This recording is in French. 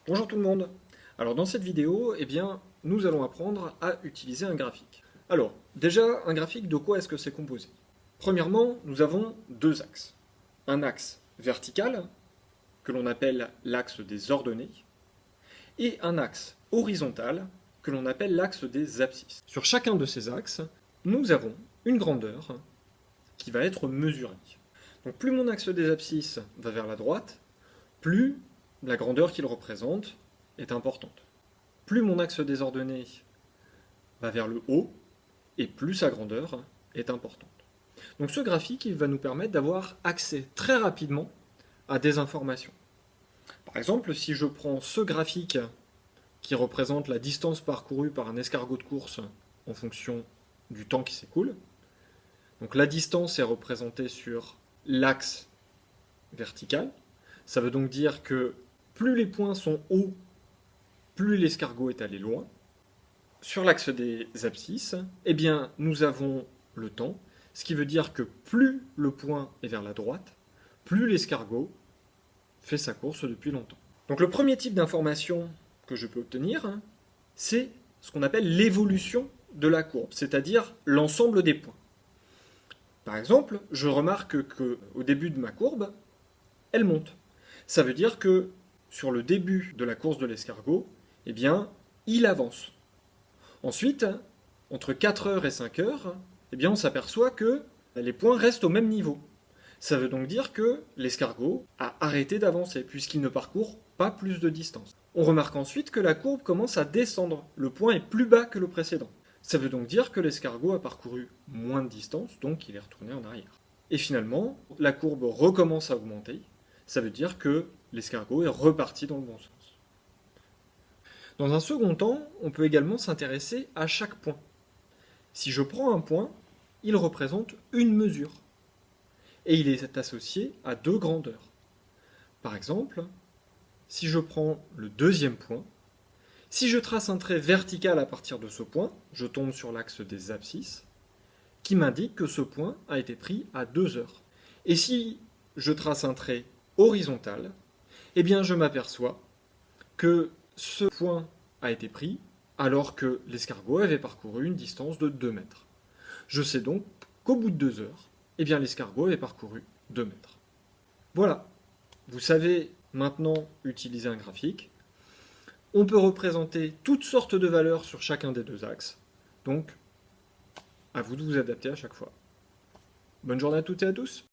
Bonjour tout le monde. Alors dans cette vidéo, nous allons apprendre à utiliser un graphique. Alors, déjà, un graphique, de quoi est-ce que c'est composé? Premièrement, nous avons deux axes. Un axe vertical, que l'on appelle l'axe des ordonnées, et un axe horizontal, que l'on appelle l'axe des abscisses. Sur chacun de ces axes, nous avons une grandeur qui va être mesurée. Donc plus mon axe des abscisses va vers la droite, plus la grandeur qu'il représente est importante. Plus mon axe des ordonnées va vers le haut, et plus sa grandeur est importante. Donc ce graphique, il va nous permettre d'avoir accès très rapidement à des informations. Par exemple, si je prends ce graphique qui représente la distance parcourue par un escargot de course en fonction du temps qui s'écoule, donc la distance est représentée sur l'axe vertical. Ça veut donc dire que plus les points sont hauts, plus l'escargot est allé loin. Sur l'axe des abscisses, nous avons le temps, ce qui veut dire que plus le point est vers la droite, plus l'escargot fait sa course depuis longtemps. Donc le premier type d'information que je peux obtenir, c'est ce qu'on appelle l'évolution de la courbe, c'est-à-dire l'ensemble des points. Par exemple, je remarque qu'au début de ma courbe, elle monte. Ça veut dire que sur le début de la course de l'escargot, il avance. Ensuite, entre 4 heures et 5 heures, on s'aperçoit que les points restent au même niveau. Ça veut donc dire que l'escargot a arrêté d'avancer, puisqu'il ne parcourt pas plus de distance. On remarque ensuite que la courbe commence à descendre. Le point est plus bas que le précédent. Ça veut donc dire que l'escargot a parcouru moins de distance, donc il est retourné en arrière. Et finalement, la courbe recommence à augmenter. Ça veut dire que l'escargot est reparti dans le bon sens. Dans un second temps, on peut également s'intéresser à chaque point. Si je prends un point, il représente une mesure. Et il est associé à deux grandeurs. Par exemple, si je prends le deuxième point, si je trace un trait vertical à partir de ce point, je tombe sur l'axe des abscisses, qui m'indique que ce point a été pris à 2 heures. Et si je trace un trait horizontal, je m'aperçois que ce point a été pris alors que l'escargot avait parcouru une distance de 2 mètres. Je sais donc qu'au bout de 2 heures, l'escargot avait parcouru 2 mètres. Voilà, vous savez maintenant utiliser un graphique. On peut représenter toutes sortes de valeurs sur chacun des deux axes. Donc, à vous de vous adapter à chaque fois. Bonne journée à toutes et à tous.